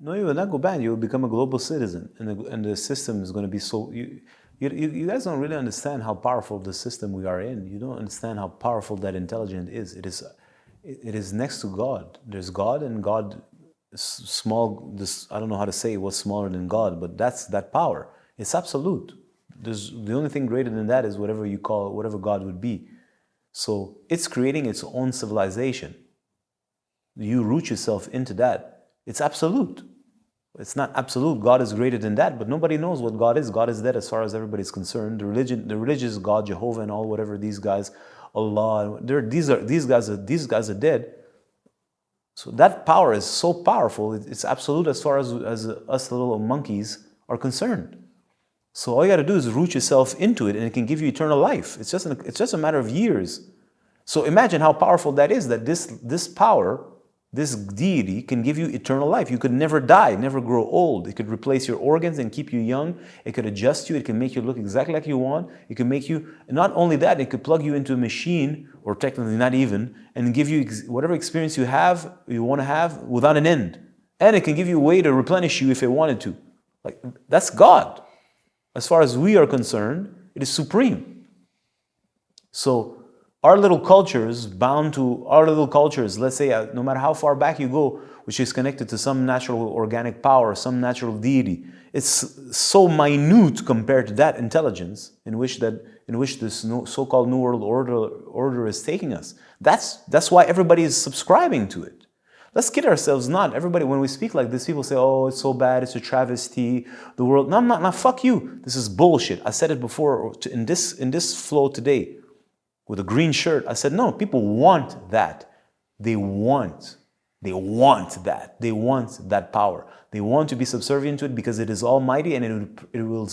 No, you will not go bad. You will become a global citizen, and the system is going to be so. You guys don't really understand how powerful the system we are in. You don't understand how powerful that intelligence is. It is next to God. There's God, and God is small. This, I don't know how to say what's smaller than God, but that's that power. It's absolute. There's the only thing greater than that is whatever you call whatever God would be. So it's creating its own civilization. You root yourself into that. It's absolute. It's not absolute. God is greater than that, but nobody knows what God is. God is dead as far as everybody's concerned. The religious God, Jehovah, and all whatever these guys, Allah, these guys are dead. So that power is so powerful. It's absolute as far as us little monkeys are concerned. So all you got to do is root yourself into it, and it can give you eternal life. It's just a matter of years. So imagine how powerful that is. That this power, this deity can give you eternal life. You could never die, never grow old. It could replace your organs and keep you young. It could adjust you. It can make you look exactly like you want. It can make you, not only that, it could plug you into a machine, or technically not even, and give you whatever experience you want to have without an end. And it can give you a way to replenish you if it wanted to. Like, that's God. As far as we are concerned, it is supreme. So our little cultures, let's say, no matter how far back you go, which is connected to some natural organic power, some natural deity, it's so minute compared to that intelligence in which this so-called New World order is taking us. That's why everybody is subscribing to it. Let's kid ourselves not. Everybody, when we speak like this, people say, oh, it's so bad, it's a travesty, the world. No, I'm not. Now, fuck you. This is bullshit. I said it before in this flow today with a green shirt. I said, no, people want that. They want that. They want that power. They want to be subservient to it because it is almighty, and it will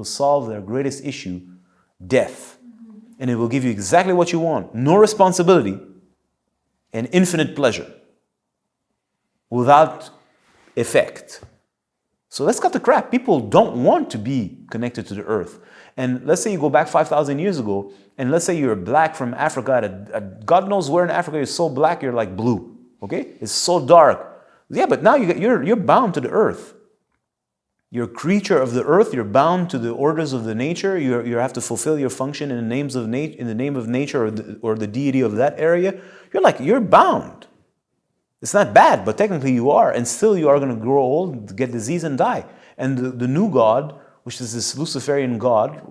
solve their greatest issue, death. And it will give you exactly what you want. No responsibility and infinite pleasure without effect. So let's cut the crap. People don't want to be connected to the earth. And let's say you go back 5,000 years ago, and let's say you're black from Africa, God knows where in Africa you're so black you're like blue. Okay? It's so dark. Yeah, but now you're bound to the earth. You're a creature of the earth. You're bound to the orders of the nature. You have to fulfill your function in the name of nature or the deity of that area. You're bound. It's not bad, but technically you are, and still you are going to grow old, get disease, and die. And the new God, which is this Luciferian God,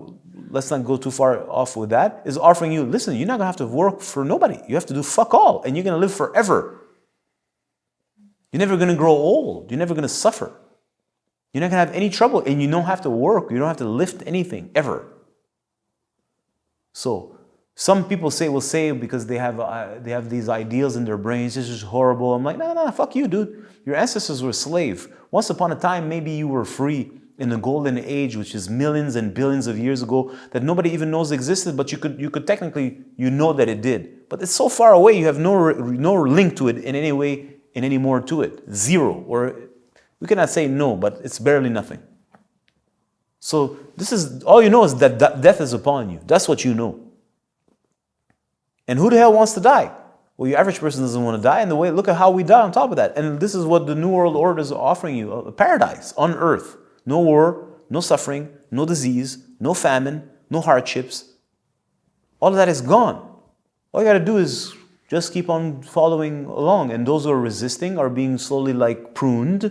let's not go too far off with that, is offering you, listen, you're not going to have to work for nobody. You have to do fuck all, and you're going to live forever. You're never going to grow old. You're never going to suffer. You're not going to have any trouble, and you don't have to work. You don't have to lift anything, ever. So, some people will say because they have these ideals in their brains, this is horrible. I'm like, no, fuck you, dude. Your ancestors were slaves. Once upon a time, maybe you were free in the golden age, which is millions and billions of years ago, that nobody even knows existed, but you could technically, that it did. But it's so far away, you have no link to it in any way, in any more to it. Zero. Or we cannot say no, but it's barely nothing. So this is, all you know is that death is upon you. That's what you know. And who the hell wants to die? Well, your average person doesn't want to die. And look at how we die on top of that. And this is what the New World Order is offering you. A paradise on earth. No war, no suffering, no disease, no famine, no hardships. All of that is gone. All you got to do is just keep on following along. And those who are resisting are being slowly pruned.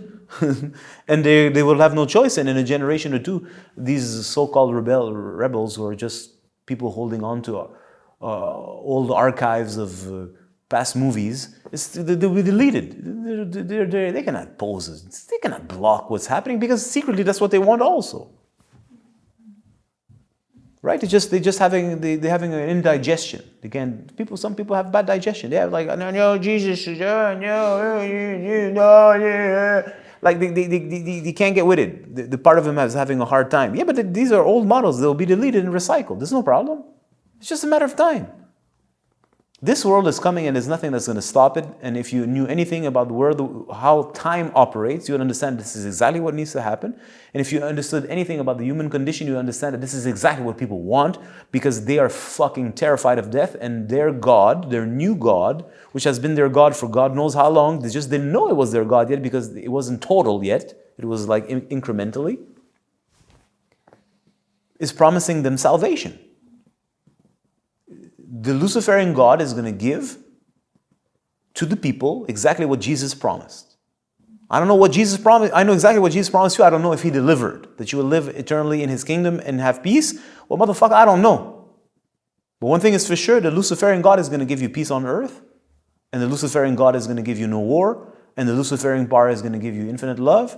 And they will have no choice. And in a generation or two, these so-called rebels who are just people holding on to old archives of past movies, they'll be deleted. They cannot pose it. They cannot block what's happening because secretly that's what they want also. Right? They're having an indigestion. Some people have bad digestion. They have no, Jesus, they can't get with it. The part of them is having a hard time. Yeah, but these are old models. They'll be deleted and recycled. There's no problem. It's just a matter of time. This world is coming and there's nothing that's going to stop it. And if you knew anything about the world, how time operates, you would understand this is exactly what needs to happen. And if you understood anything about the human condition, you understand that this is exactly what people want, because they are fucking terrified of death, and their God, their new God, which has been their God for God knows how long, they just didn't know it was their God yet because it wasn't total yet. It was like incrementally, is promising them salvation. The Luciferian God is going to give to the people exactly what Jesus promised. I don't know what Jesus promised. I know exactly what Jesus promised you. I don't know if he delivered, that you will live eternally in his kingdom and have peace. Well, motherfucker, I don't know. But one thing is for sure, the Luciferian God is going to give you peace on earth, and the Luciferian God is going to give you no war, and the Luciferian power is going to give you infinite love,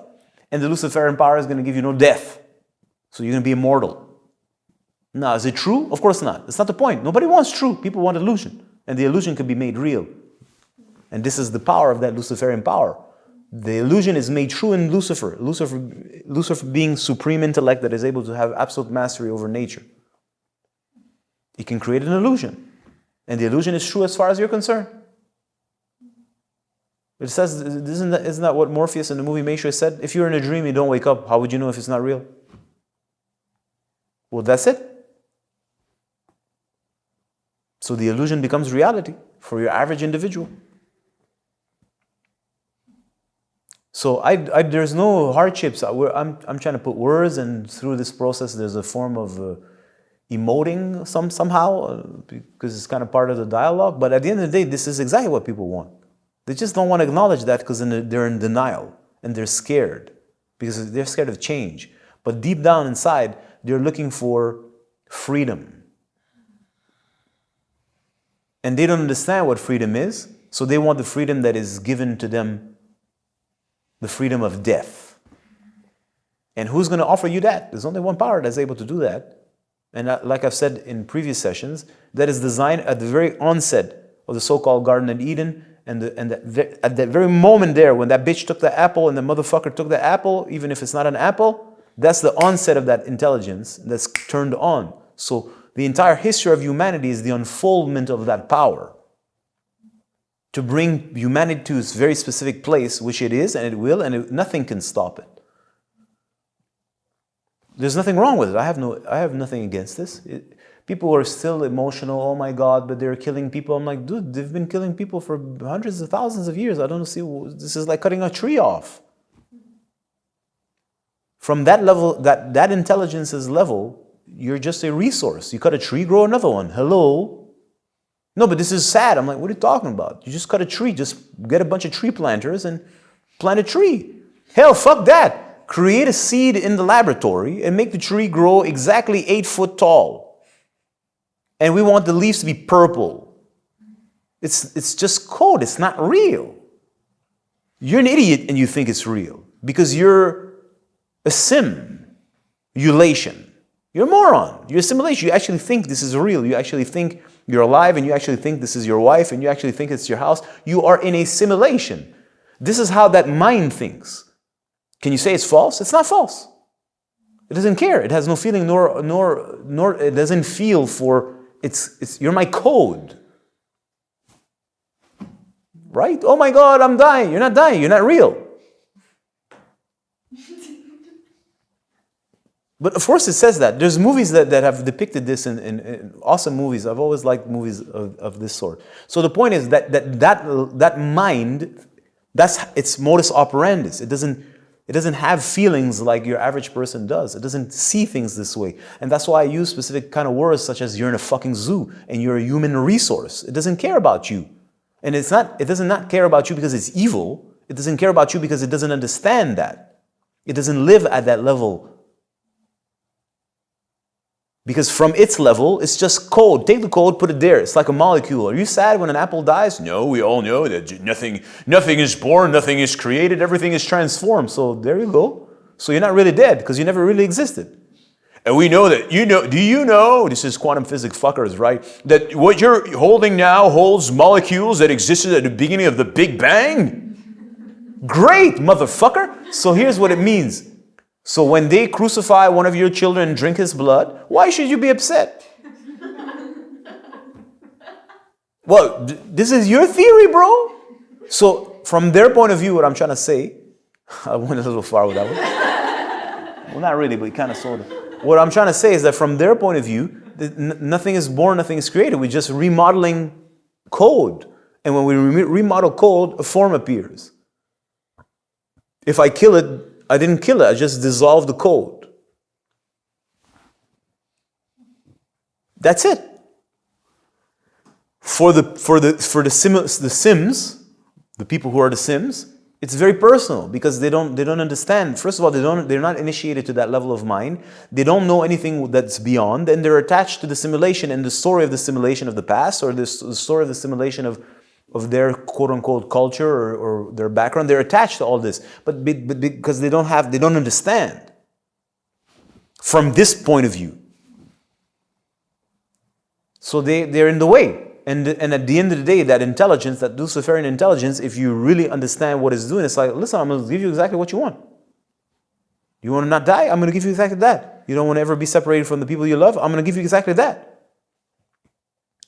and the Luciferian power is going to give you no death. So you're going to be immortal. Now, is it true? Of course not. It's not the point. Nobody wants true. People want illusion. And the illusion can be made real. And this is the power of that Luciferian power. The illusion is made true in Lucifer. Lucifer being supreme intellect that is able to have absolute mastery over nature. He can create an illusion. And the illusion is true as far as you're concerned. It says, isn't that what Morpheus in the movie Matrix said? If you're in a dream, you don't wake up. How would you know if it's not real? Well, that's it. So the illusion becomes reality for your average individual. So there's no hardships. I'm trying to put words, and through this process there's a form of emoting somehow, because it's kind of part of the dialogue. But at the end of the day, this is exactly what people want. They just don't want to acknowledge that because they're in denial and they're scared, because they're scared of change. But deep down inside, they're looking for freedom. And they don't understand what freedom is, so they want the freedom that is given to them, the freedom of death. And who's going to offer you that? There's only one power that's able to do that. And like I've said in previous sessions, that is designed at the very onset of the so-called Garden of Eden, and at that very moment there, when that bitch took the apple and the motherfucker took the apple, even if it's not an apple, that's the onset of that intelligence that's turned on. So the entire history of humanity is the unfoldment of that power to bring humanity to its very specific place, which it is, and it will, and nothing can stop it. There's nothing wrong with it. I have nothing against this. People are still emotional. Oh my God, but they're killing people. I'm like, dude, they've been killing people for hundreds of thousands of years. I don't see. This is like cutting a tree off. From that level, that intelligence's level, you're just a resource. You cut a tree, grow another one. Hello? No, but this is sad. I'm like, what are you talking about? You just cut a tree. Just get a bunch of tree planters and plant a tree. Hell, fuck that. Create a seed in the laboratory and make the tree grow exactly 8 foot tall. And we want the leaves to be purple. It's just code. It's not real. You're an idiot and you think it's real because you're a simulation. You're a moron. You're a simulation. You actually think this is real. You actually think you're alive, and you actually think this is your wife, and you actually think it's your house. You are in a simulation. This is how that mind thinks. Can you say it's false? It's not false. It doesn't care. It has no feeling, nor it doesn't feel for it's you're my code. Right? Oh my God, I'm dying. You're not dying. You're not real. But of course it says that. There's movies that have depicted this in awesome movies. I've always liked movies of this sort. So the point is that mind, that's its modus operandi. It doesn't have feelings like your average person does. It doesn't see things this way. And that's why I use specific kind of words such as you're in a fucking zoo and you're a human resource. It doesn't care about you. And it does not care about you because it's evil. It doesn't care about you because it doesn't understand that. It doesn't live at that level. Because from its level, it's just code. Take the code, put it there. It's like a molecule. Are you sad when an apple dies? No, we all know that nothing is born, nothing is created, everything is transformed. So there you go. So you're not really dead because you never really existed. And we know that, do you know, this is quantum physics fuckers, right? That what you're holding now holds molecules that existed at the beginning of the Big Bang? Great, motherfucker. So here's what it means. So when they crucify one of your children and drink his blood, why should you be upset? Well, this is your theory, bro. So from their point of view, what I'm trying to say, I went a little far with that one. Well, not really, but kind of sort of. What I'm trying to say is that from their point of view, nothing is born, nothing is created. We're just remodeling code. And when we remodel code, a form appears. If I kill it, I didn't kill it. I just dissolved the code. That's it. For the Sims, the people who are the Sims, it's very personal because they don't understand. First of all, they're not initiated to that level of mind. They don't know anything that's beyond, and they're attached to the simulation and the story of the simulation of the past, or the story of the simulation of their quote unquote culture or their background. They're attached to all this, but because they don't understand from this point of view. So they're in the way. And at the end of the day, that intelligence, that Luciferian intelligence, if you really understand what it's doing, it's like, listen, I'm going to give you exactly what you want. You want to not die? I'm going to give you exactly that. You don't want to ever be separated from the people you love? I'm going to give you exactly that.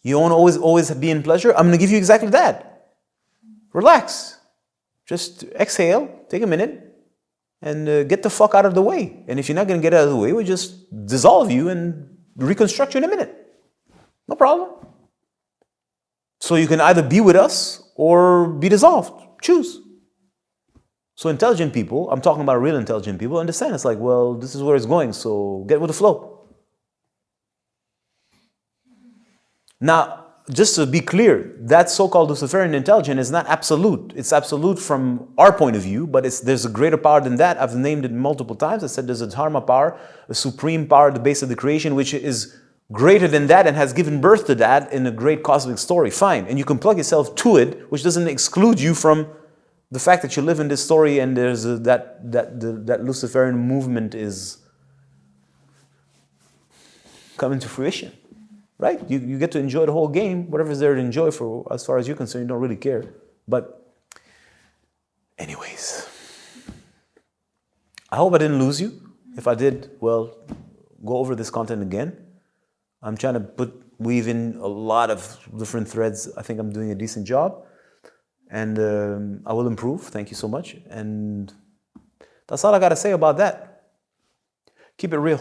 You don't want to always be in pleasure? I'm going to give you exactly that. Relax. Just exhale, take a minute, and get the fuck out of the way. And if you're not going to get out of the way, we'll just dissolve you and reconstruct you in a minute. No problem. So you can either be with us or be dissolved. Choose. So intelligent people, I'm talking about real intelligent people, understand it's like, well, this is where it's going, so get with the flow. Now, just to be clear, that so-called Luciferian intelligence is not absolute. It's absolute from our point of view, but there's a greater power than that. I've named it multiple times. I said there's a Dharma power, a supreme power at the base of the creation, which is greater than that and has given birth to that in a great cosmic story. Fine. And you can plug yourself to it, which doesn't exclude you from the fact that you live in this story and there's that Luciferian movement is coming to fruition. Right? You get to enjoy the whole game, whatever's there to enjoy for as far as you're concerned, you don't really care. But anyways, I hope I didn't lose you. If I did, well, go over this content again. I'm trying to weave in a lot of different threads. I think I'm doing a decent job. And I will improve. Thank you so much. And that's all I got to say about that. Keep it real.